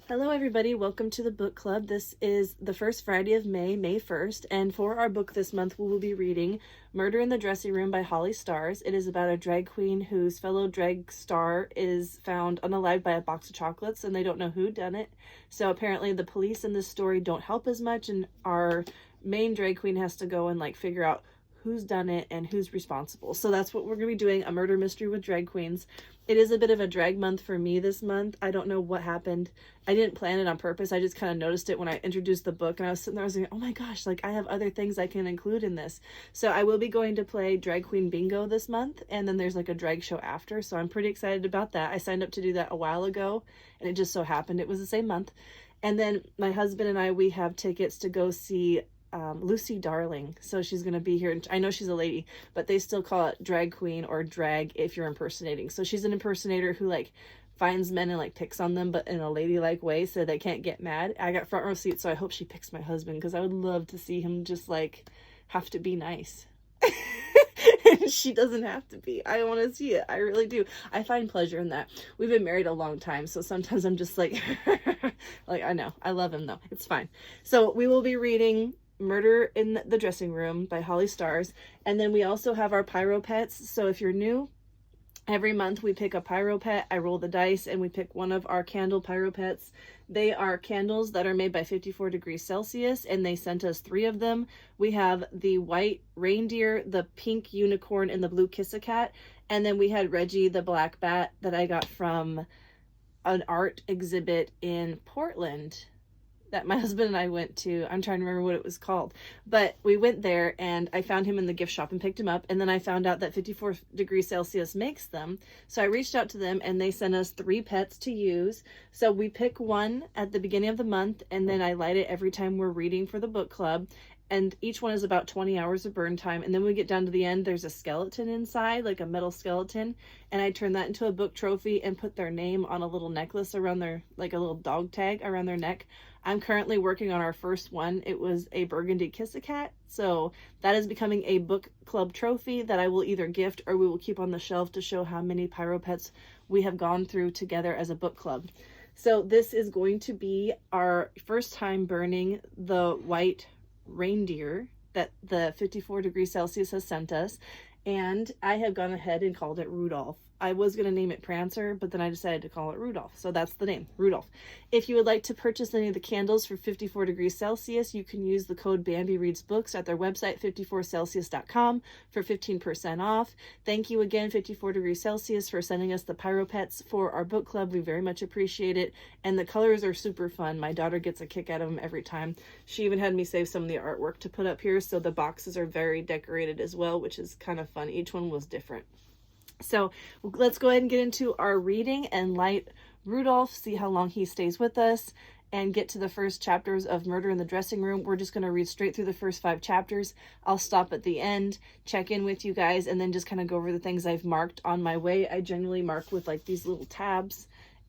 Hello everybody, welcome to the book club. This is the first Friday of May, May 1st, and for our book this month we will be reading Murder in the Dressing Room by Holly Stars. It is about a drag queen whose fellow drag star is found unalived by a box of chocolates and they don't know who done it. So apparently the police in this story don't help as much, and our main drag queen has to go and figure out who's done it and who's responsible. So that's what we're going to be doing, a murder mystery with drag queens. It is a bit of a drag month for me this month. I don't know what happened. I didn't plan it on purpose. I just kind of noticed it when I introduced the book, and I was sitting there, I was like, oh my gosh, I have other things I can include in this. So I will be going to play drag queen bingo this month, and then there's a drag show after, so I'm pretty excited about that. I signed up to do that a while ago, and it just so happened it was the same month. And then my husband and I, we have tickets to go see Lucy Darling. So she's going to be here. I know she's a lady, but they still call it drag queen or drag if you're impersonating. So she's an impersonator who finds men and picks on them, but in a ladylike way so they can't get mad. I got front row seats, so I hope she picks my husband, because I would love to see him just have to be nice. She doesn't have to be. I want to see it. I really do. I find pleasure in that. We've been married a long time, so sometimes I'm just I know. I love him though. It's fine. So we will be reading Murder in the Dressing Room by Holly Stars, and then we also have our pyro pets. So if you're new, every month we pick a pyro pet. I roll the dice and we pick one of our candle pyro pets. They are candles that are made by 54 degrees Celsius, and they sent us 3 of them. We have the white reindeer, the pink unicorn, and the blue kiss-a-cat, and then we had Reggie the black bat that I got from an art exhibit in Portland that my husband and I went to. I'm trying to remember what it was called, but we went there and I found him in the gift shop and picked him up, and then I found out that 54 degrees Celsius makes them. So I reached out to them and they sent us 3 pets to use. So we pick one at the beginning of the month, and then I light it every time we're reading for the book club. And each one is about 20 hours of burn time. And then when we get down to the end, there's a skeleton inside, a metal skeleton. And I turn that into a book trophy and put their name on a little necklace around their, a little dog tag around their neck. I'm currently working on our first one. It was a burgundy kiss-a-cat. So that is becoming a book club trophy that I will either gift or we will keep on the shelf to show how many pyro pets we have gone through together as a book club. So this is going to be our first time burning the white reindeer that the 54 degrees Celsius has sent us, and I have gone ahead and called it Rudolph. I was going to name it Prancer, but then I decided to call it Rudolph, so that's the name, Rudolph. If you would like to purchase any of the candles for 54 degrees Celsius, you can use the code Bambi Reads Books at their website 54celsius.com for 15% off. Thank you again, 54 degrees Celsius, for sending us the pyro pets for our book club. We very much appreciate it, and the colors are super fun. My daughter gets a kick out of them every time. She even had me save some of the artwork to put up here, so the boxes are very decorated as well, which is kind of fun. Each one was different. So let's go ahead and get into our reading and light Rudolph, see how long he stays with us, and get to the first chapters of Murder in the Dressing Room. We're just going to read straight through the first 5 chapters. I'll stop at the end, check in with you guys, and then just kind of go over the things I've marked on my way. I generally mark with these little tabs,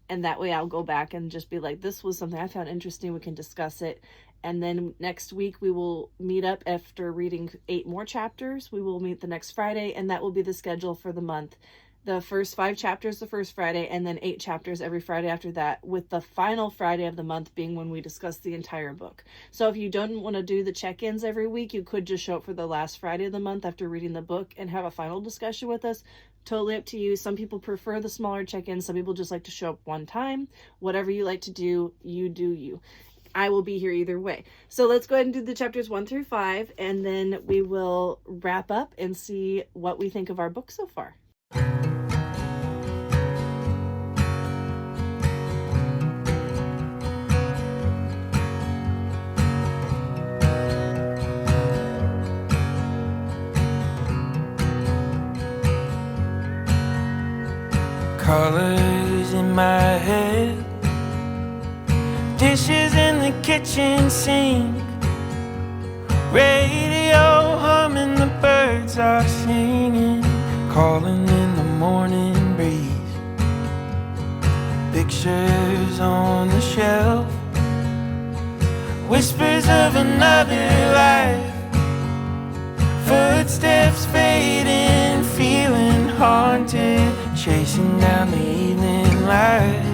and that way I'll go back and just be this was something I found interesting. We can discuss it. And then next week we will meet up after reading 8 more chapters. We will meet the next Friday, and that will be the schedule for the month. The first 5 chapters the first Friday, and then 8 chapters every Friday after that, with the final Friday of the month being when we discuss the entire book. So if you don't want to do the check-ins every week, you could just show up for the last Friday of the month after reading the book and have a final discussion with us. Totally up to you. Some people prefer the smaller check-ins. Some people just like to show up one time. Whatever you like to do, you do you. I will be here either way. So let's go ahead and do the chapters 1 through 5, and then we will wrap up and see what we think of our book so far. Colors in my head, dishes in the kitchen sink, radio humming, the birds are singing, calling in the morning breeze. Pictures on the shelf, whispers of another life, footsteps fading, feeling haunted, chasing down the evening light.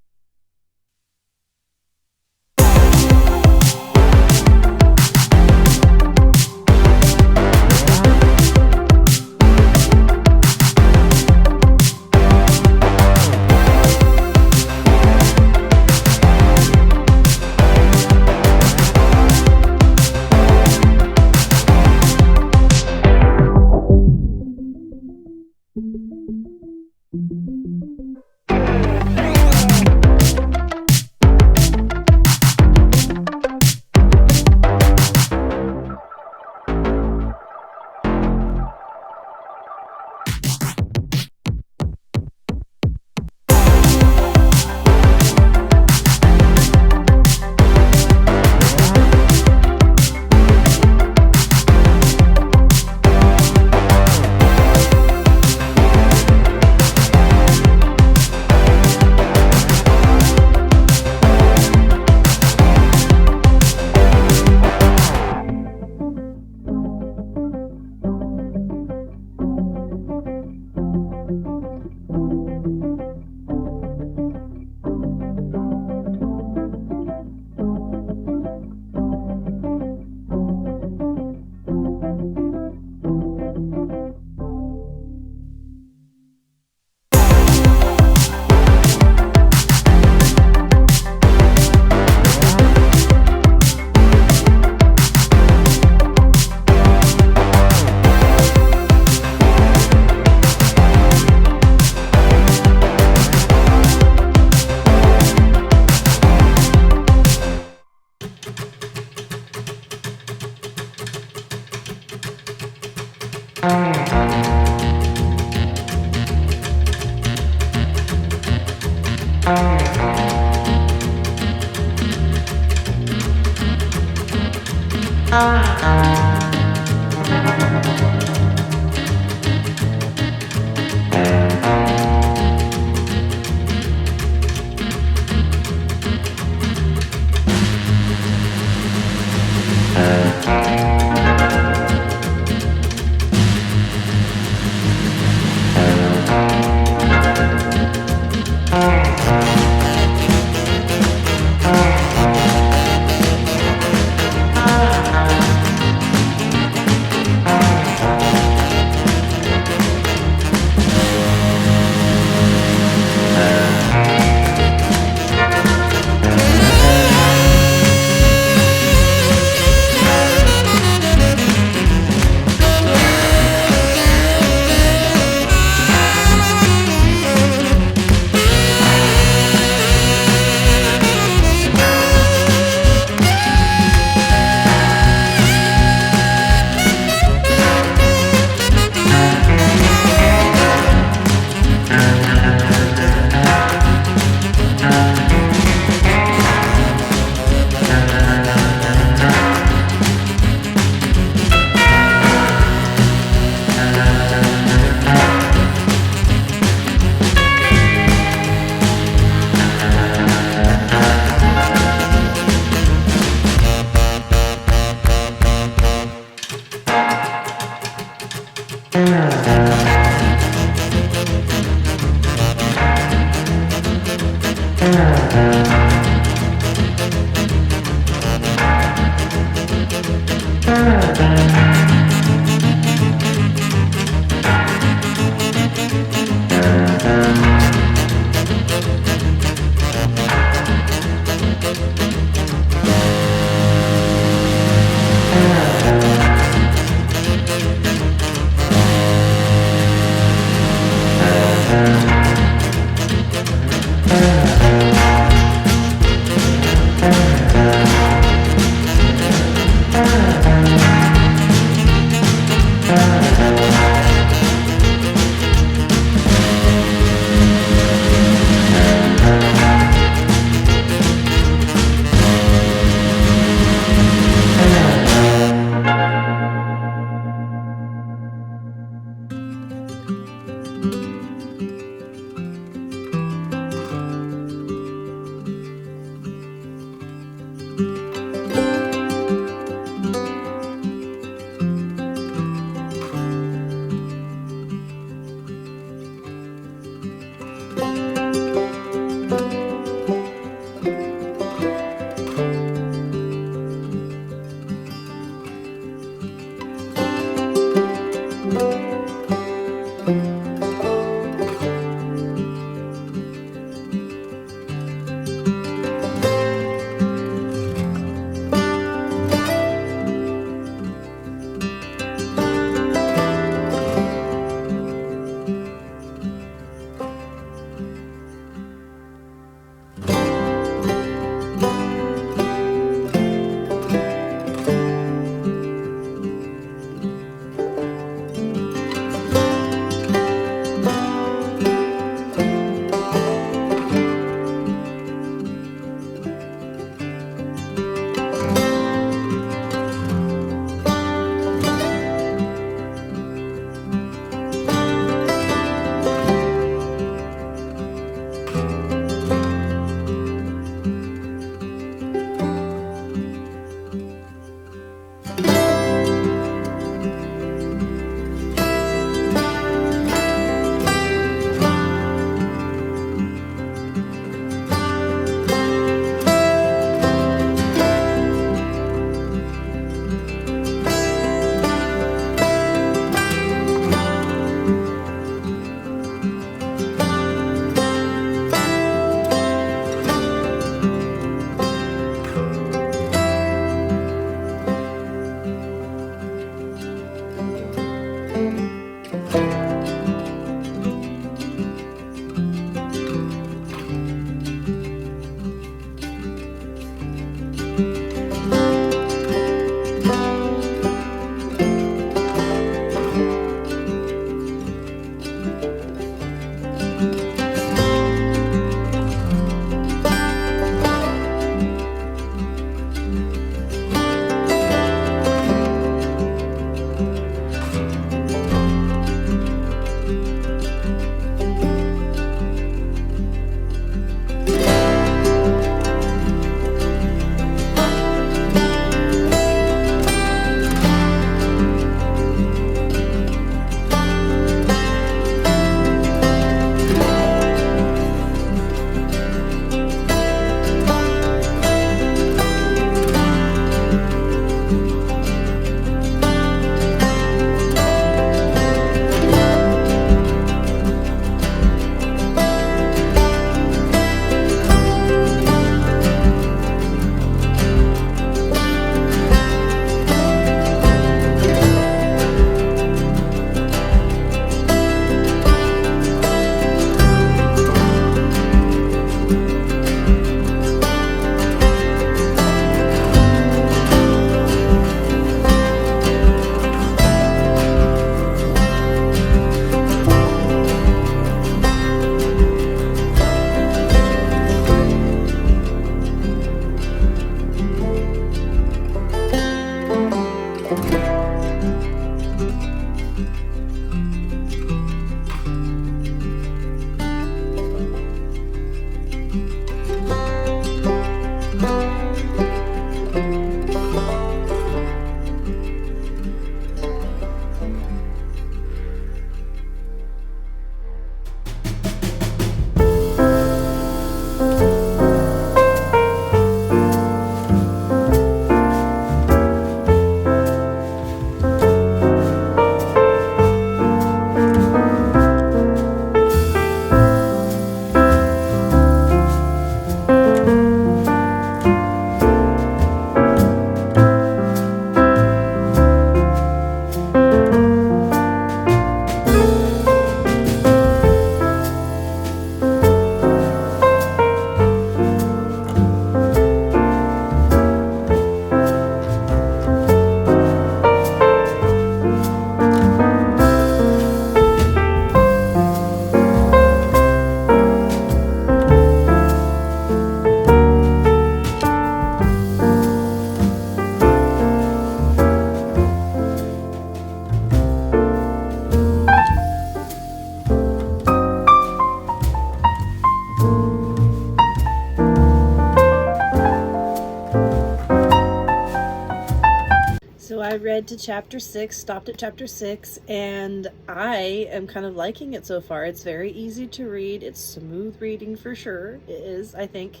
to chapter 6, stopped at chapter 6, and I am kind of liking it so far. It's very easy to read. It's smooth reading for sure. It is, I think.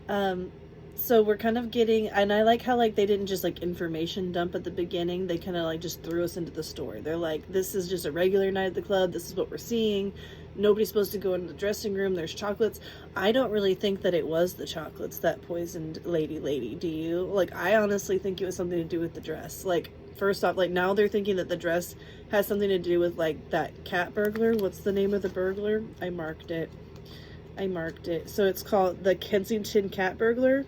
So we're kind of getting, and I like how like they didn't just like information dump at the beginning. They kind of like just threw us into the story. They're like, this is just a regular night at the club. This is what we're seeing. Nobody's supposed to go into the dressing room. There's chocolates. I don't really think that it was the chocolates that poisoned Lady. Do you? Like, I honestly think it was something to do with the dress. Like, first off, like now they're thinking that the dress has something to do with like that cat burglar. What's the name of the burglar? I marked it. So it's called the Kensington cat burglar.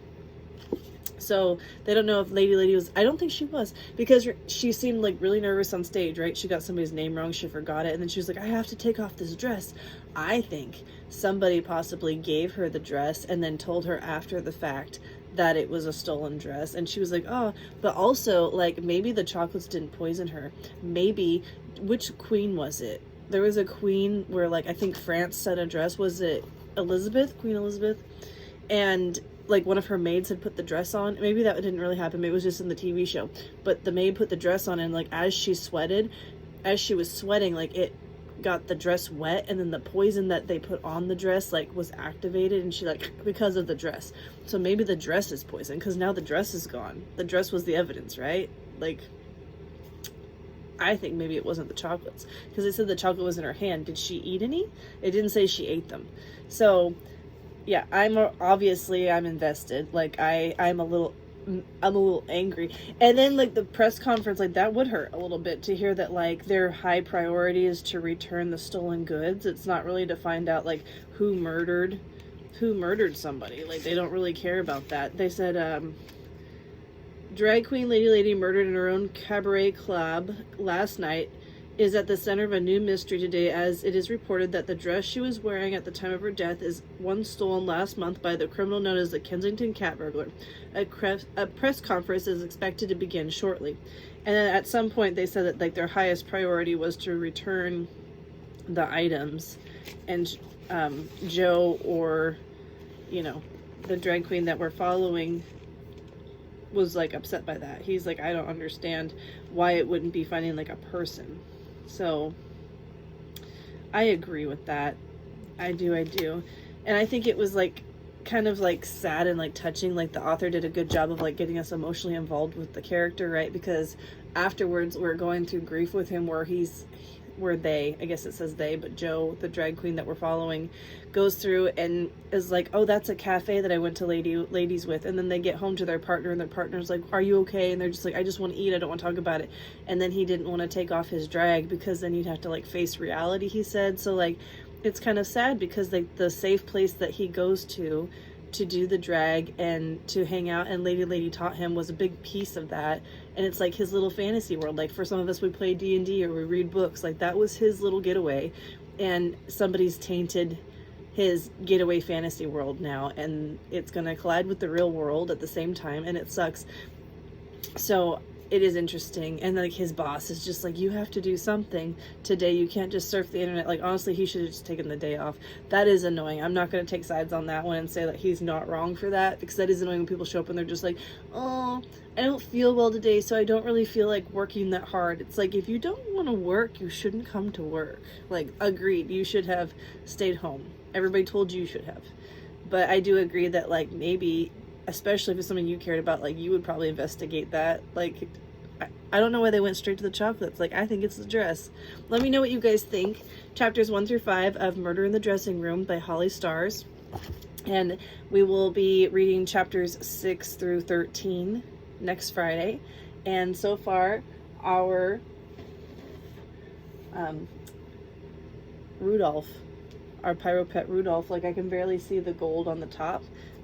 So they don't know if Lady was, I don't think she was, because she seemed like really nervous on stage, right? She got somebody's name wrong, she forgot it, and then she was like, I have to take off this dress. I think somebody possibly gave her the dress and then told her after the fact that it was a stolen dress, and she was like, oh, but also like maybe the chocolates didn't poison her. Maybe, which queen was it? There was a queen where like I think France sent a dress. Was it Queen Elizabeth? And like one of her maids had put the dress on. Maybe that didn't really happen. Maybe it was just in the TV show. But the maid put the dress on, and like as she was sweating, like it got the dress wet, and then the poison that they put on the dress like was activated, and she like, because of the dress. So maybe the dress is poison, because now the dress is gone. The dress was the evidence, right? Like, I think maybe it wasn't the chocolates, because it said the chocolate was in her hand. Did she eat any? It didn't say she ate them. So yeah, I'm invested. Like I'm a little angry. And then like the press conference, like that would hurt a little bit to hear that like their high priority is to return the stolen goods. It's not really to find out like who murdered somebody. Like they don't really care about that. They said drag queen Lady murdered in her own cabaret club last night is at the center of a new mystery today, as it is reported that the dress she was wearing at the time of her death is one stolen last month by the criminal known as the Kensington cat burglar. A press conference is expected to begin shortly. And then at some point they said that like their highest priority was to return the items, and Joe, or the drag queen that we're following, was like upset by that. He's like, I don't understand why it wouldn't be finding like a person. So I agree with that. I do. And I think it was like kind of like sad and like touching. Like the author did a good job of like getting us emotionally involved with the character, right? Because afterwards we're going through grief with him, where they, I guess it says they, but Joe, the drag queen that we're following, goes through and is like, oh, that's a cafe that I went to ladies with. And then they get home to their partner, and their partner's like, are you okay? And they're just like, I just want to eat, I don't want to talk about it. And then he didn't want to take off his drag because then you'd have to like face reality, he said. So like it's kind of sad, because like the safe place that he goes to do the drag and to hang out, and Lady taught him, was a big piece of that. And it's like his little fantasy world. Like for some of us, we play D&D or we read books, like that was his little getaway, and somebody's tainted his getaway fantasy world now, and it's gonna collide with the real world at the same time, and it sucks. So it is interesting. And like his boss is just like, you have to do something today, you can't just surf the internet. Like honestly, he should have just taken the day off. That is annoying. I'm not going to take sides on that one and say that he's not wrong for that, because that is annoying when people show up and they're just like, oh, I don't feel well today, so I don't really feel like working that hard. It's like, if you don't want to work, you shouldn't come to work. Like, agreed, you should have stayed home. Everybody told you should have. But I do agree that like maybe, especially if it's something you cared about, like you would probably investigate that. Like I don't know why they went straight to the chocolates. Like I think it's the dress. Let me know what you guys think. Chapters 1 through 5 of Murder in the Dressing Room by Holly Stars, and we will be reading chapters 6 through 13 next Friday. And so far our Rudolph, our pyro pet Rudolph, like I can barely see the gold on the top.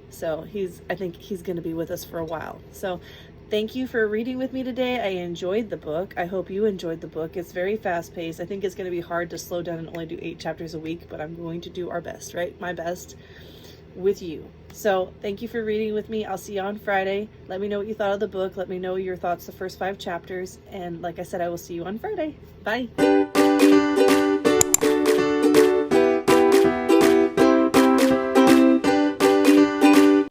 So I think he's going to be with us for a while. So thank you for reading with me today. I enjoyed the book. I hope you enjoyed the book. It's very fast paced. I think it's going to be hard to slow down and only do 8 chapters a week, but I'm going to do our best, right? My best with you. So thank you for reading with me. I'll see you on Friday. Let me know what you thought of the book. Let me know your thoughts the first 5 chapters. And like I said, I will see you on Friday. Bye.